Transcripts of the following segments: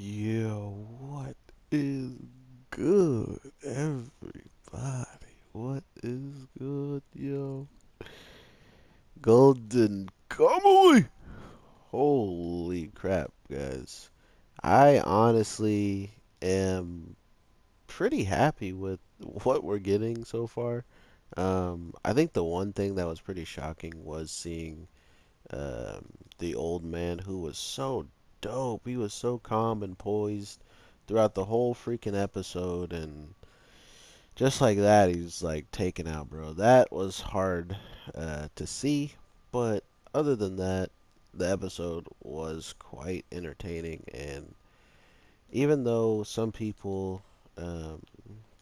Yo, what is good, everybody? What is good, yo? Goldenkamuy! Holy crap, guys. I honestly am pretty happy with what we're getting so far. I think the one thing that was pretty shocking was seeing um, the old man who was so dope. He was so calm and poised throughout the whole freaking episode, and just like that, he's like taken out, bro. That was hard to see, but other than that, the episode was quite entertaining. And even though some people um,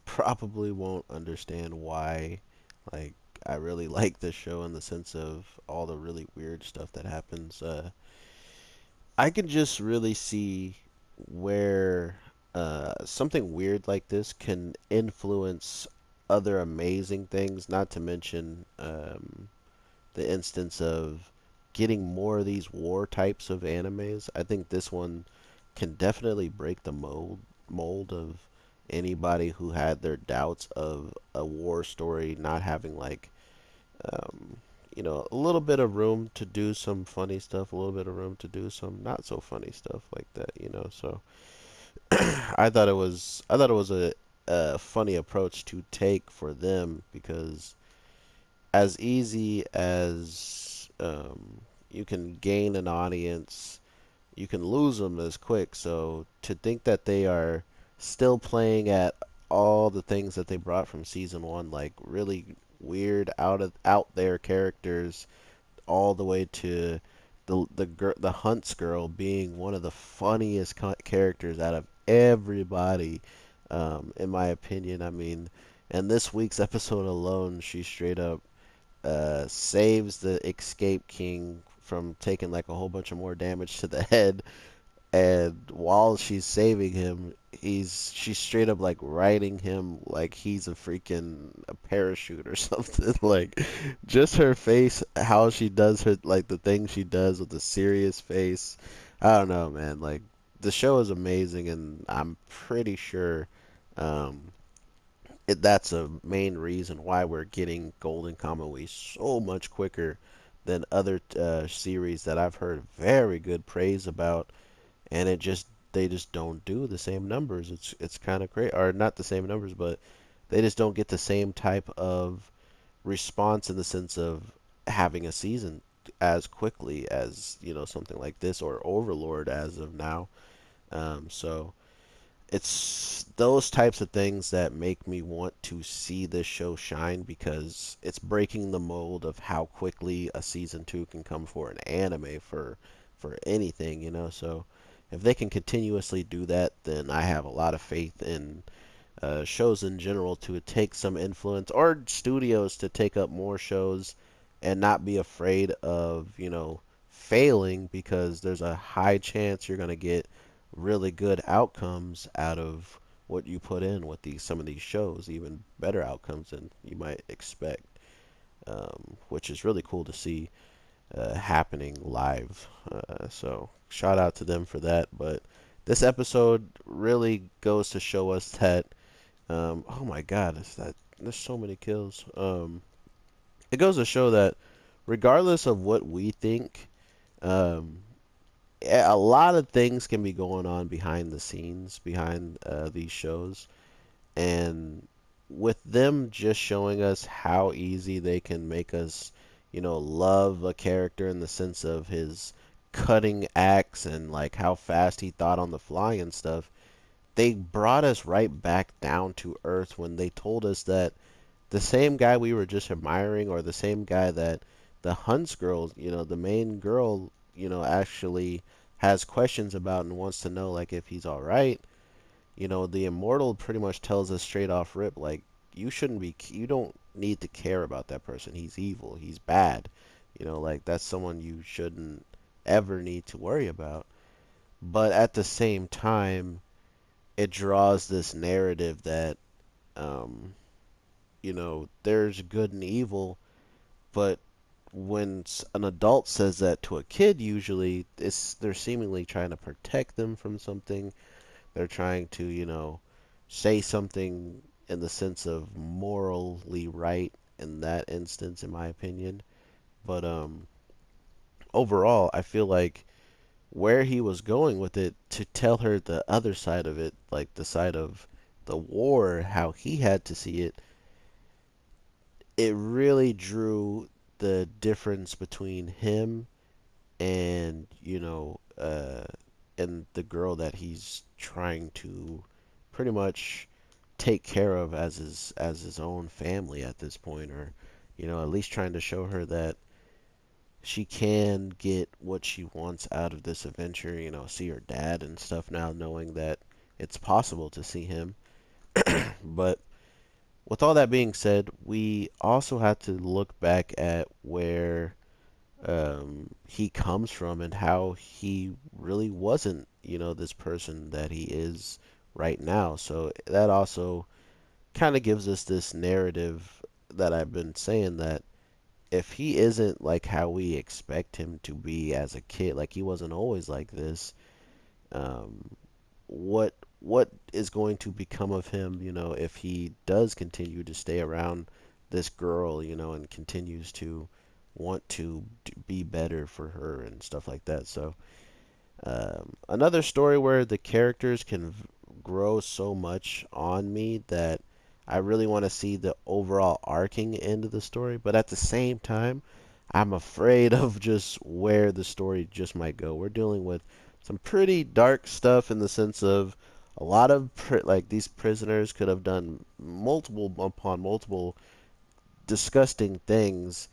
probably won't understand why, like, I really like this show in the sense of all the really weird stuff that happens. I can just really see where something weird like this can influence other amazing things, not to mention the instance of getting more of these war types of animes. I think this one can definitely break the mold of anybody who had their doubts of a war story not having like um, a little bit of room to do some funny stuff, a little bit of room to do some not so funny stuff like that. So I thought it was a funny approach to take for them because as easy as you can gain an audience, you can lose them as quick. So to think that they are still playing at all the things that they brought from season one, like really weird out there characters, all the way to the Hunts girl being one of the funniest characters out of everybody, in my opinion. I mean, in this week's episode alone, she straight up saves the escape king from taking like a whole bunch of more damage to the head, and while she's saving him, she's straight up like riding him like he's a parachute or something. Like just her face, how she does her like the things she does with the serious face. I don't know, man. Like the show is amazing, and I'm pretty sure um, that's a main reason why we're getting Golden Kamuy so much quicker than other series that I've heard very good praise about, and they just don't do the same numbers. It's kind of great, or not the same numbers, but they just don't get the same type of response in the sense of having a season as quickly as something like this or Overlord as of now. So it's those types of things that make me want to see this show shine because it's breaking the mold of how quickly a season two can come for an anime for anything. So if they can continuously do that, then I have a lot of faith in shows in general to take some influence, or studios to take up more shows and not be afraid of failing, because there's a high chance you're going to get really good outcomes out of what you put in with some of these shows, even better outcomes than you might expect, which is really cool to see happening live. So shout out to them for that. But this episode really goes to show us that oh my God, there's so many kills. It goes to show that regardless of what we think, um, a lot of things can be going on behind the scenes, behind these shows, and with them just showing us how easy they can make us, love a character in the sense of his cutting acts and like how fast he thought on the fly and stuff. They brought us right back down to earth when they told us that the same guy we were just admiring, or the same guy that the Hunts girl, the main girl, actually has questions about and wants to know, like, if he's all right. The immortal pretty much tells us straight off rip, like, you don't need to care about that person. He's evil. He's bad. Like, that's someone you shouldn't ever need to worry about. But at the same time, it draws this narrative that, um, there's good and evil, but when an adult says that to a kid, usually they're seemingly trying to protect them from something. They're trying to, say something in the sense of morally right in that instance, in my opinion. But overall, I feel like where he was going with it to tell her the other side of it, like the side of the war, how he had to see it, it really drew the difference between him and, and the girl that he's trying to pretty much take care of as his own family at this point, or at least trying to show her that she can get what she wants out of this adventure, see her dad and stuff now, knowing that it's possible to see him. But with all that being said, we also have to look back at where he comes from and how he really wasn't, this person that he is right now. So that also kind of gives us this narrative that I've been saying, that if he isn't like how we expect him to be as a kid, like he wasn't always like this, um, what is going to become of him, if he does continue to stay around this girl, and continues to want to be better for her and stuff like that. So another story where the characters can grow so much on me that I really want to see the overall arcing end of the story, but at the same time, I'm afraid of just where the story just might go. We're dealing with some pretty dark stuff in the sense of a lot of like these prisoners could have done multiple upon multiple disgusting things,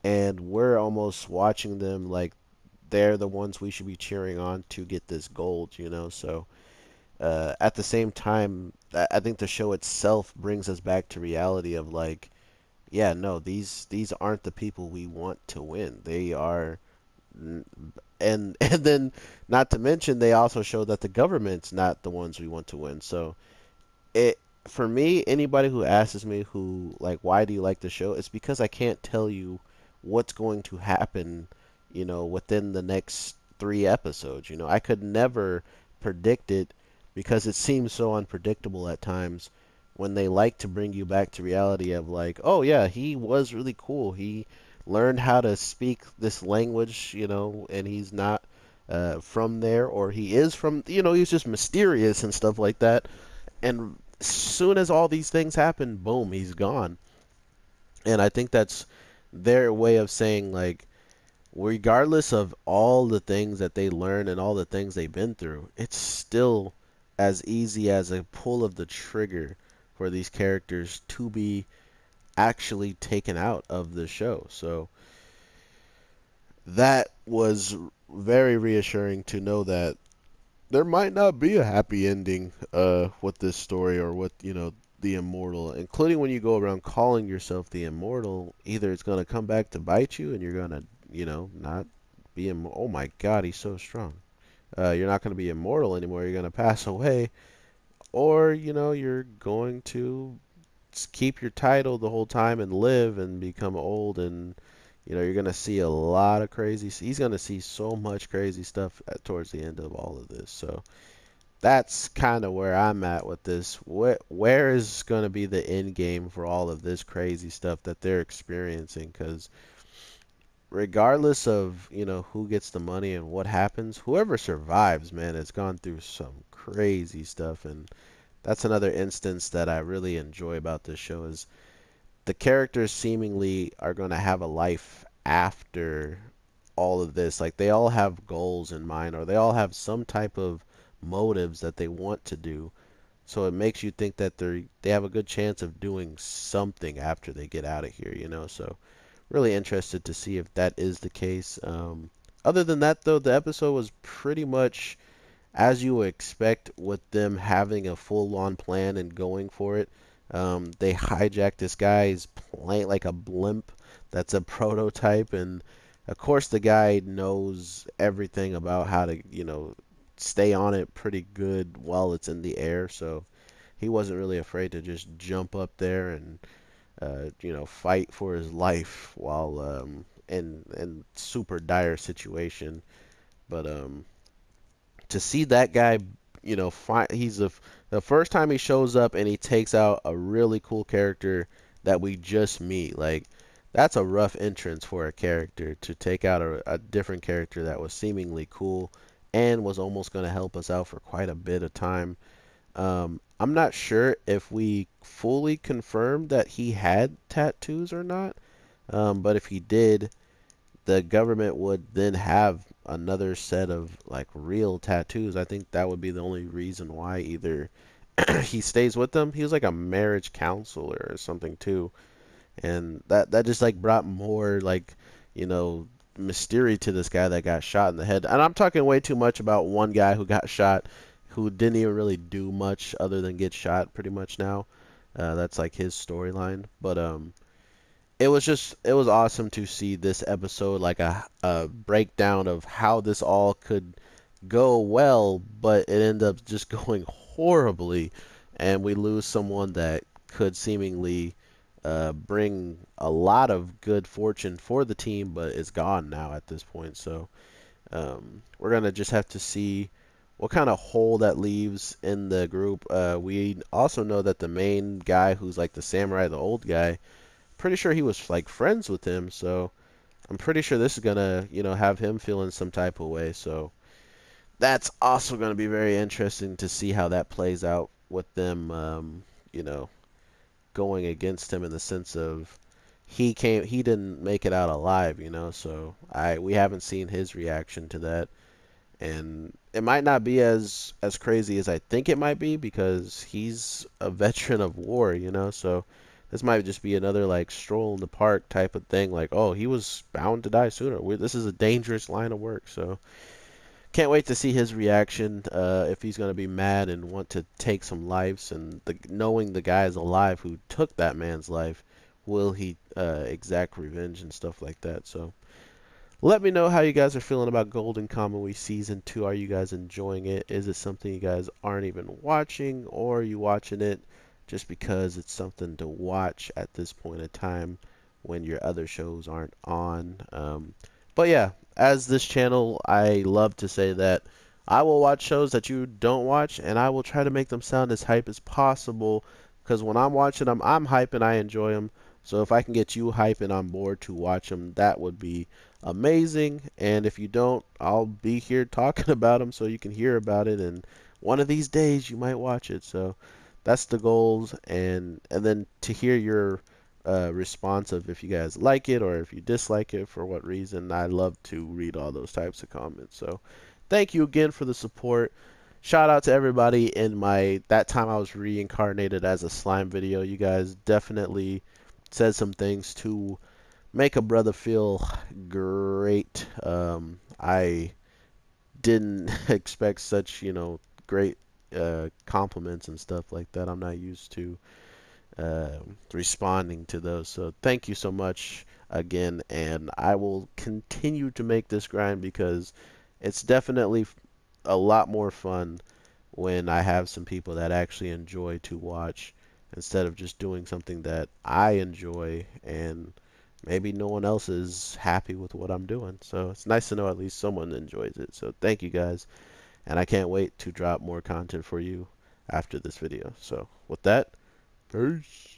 and we're almost watching them like they're the ones we should be cheering on to get this gold. So at the same time, I think the show itself brings us back to reality of like, yeah, no, these aren't the people we want to win. They are, and then not to mention they also show that the government's not the ones we want to win. So it for me, anybody who asks me who like why do you like the show, it's because I can't tell you what's going to happen, within the next 3 episodes. I could never predict it because it seems so unpredictable at times when they like to bring you back to reality of like, oh yeah, he was really cool. He learned how to speak this language, and he's not from there, or he is from, he's just mysterious and stuff like that. And as soon as all these things happen, boom, he's gone. And I think that's their way of saying like, regardless of all the things that they learn and all the things they've been through, it's still as easy as a pull of the trigger for these characters to be actually taken out of the show. So that was very reassuring to know that there might not be a happy ending with this story, or with the immortal, including when you go around calling yourself the immortal. Either it's going to come back to bite you and you're going to not be oh my god, he's so strong. You're not going to be immortal anymore, you're going to pass away, or you're going to keep your title the whole time and live and become old, and you're going to see a lot of crazy, he's going to see so much crazy stuff towards the end of all of this. So that's kind of where I'm at with this. Where is going to be the end game for all of this crazy stuff that they're experiencing? Because regardless of who gets the money and what happens, whoever survives, man, has gone through some crazy stuff. And that's another instance that I really enjoy about this show is the characters seemingly are going to have a life after all of this. Like they all have goals in mind, or they all have some type of motives that they want to do. So it makes you think that they have a good chance of doing something after they get out of here. So really interested to see if that is the case. Other than that, though, the episode was pretty much as you would expect with them having a full-on plan and going for it. They hijacked this guy's plane like a blimp that's a prototype, and of course the guy knows everything about how to, stay on it pretty good while it's in the air. So he wasn't really afraid to just jump up there and fight for his life while in super dire situation. But to see that guy, he's the first time he shows up and he takes out a really cool character that we just meet. Like, that's a rough entrance for a character to take out a different character that was seemingly cool and was almost going to help us out for quite a bit of time. I'm not sure if we fully confirmed that he had tattoos or not, but if he did, the government would then have another set of like real tattoos. I think that would be the only reason why either he stays with them. He was like a marriage counselor or something too, and that just like brought more like you know mystery to this guy that got shot in the head. And I'm talking way too much about one guy who got shot, who didn't even really do much other than get shot pretty much now. That's like his storyline, but it was awesome to see this episode like a breakdown of how this all could go well, but it ended up just going horribly, and we lose someone that could seemingly bring a lot of good fortune for the team, but is gone now at this point. So we're gonna just have to see what kind of hole that leaves in the group. We also know that the main guy, who's like the samurai, the old guy, pretty sure he was like friends with him. So I'm pretty sure this is gonna, have him feeling some type of way. So that's also gonna be very interesting to see how that plays out with them, you know, going against him in the sense of he didn't make it out alive, so we haven't seen his reaction to that. And it might not be as crazy as I think it might be because he's a veteran of war, so this might just be another like stroll in the park type of thing, like, oh, he was bound to die sooner. This is a dangerous line of work, so can't wait to see his reaction, if he's going to be mad and want to take some lives, and knowing the guy is alive who took that man's life, will he exact revenge and stuff like that. So let me know how you guys are feeling about Goldenkamuy Season 2. Are you guys enjoying it? Is it something you guys aren't even watching, or are you watching it just because it's something to watch at this point in time when your other shows aren't on? But yeah, as this channel, I love to say that I will watch shows that you don't watch, and I will try to make them sound as hype as possible. Because when I'm watching them, I'm hype and I enjoy them. So if I can get you hype and on board to watch them, that would be amazing. And if you don't, I'll be here talking about them so you can hear about it. And one of these days, you might watch it. So that's the goals. And then to hear your response of if you guys like it or if you dislike it for what reason. I love to read all those types of comments. So thank you again for the support. Shout out to everybody in my that time I was reincarnated as a slime video. You guys definitely said some things to make a brother feel great. I didn't expect such, great compliments and stuff like that. I'm not used to responding to those. So thank you so much again, and I will continue to make this grind because it's definitely a lot more fun when I have some people that actually enjoy to watch instead of just doing something that I enjoy and maybe no one else is happy with what I'm doing. So it's nice to know at least someone enjoys it. So thank you guys, and I can't wait to drop more content for you after this video. So with that, peace.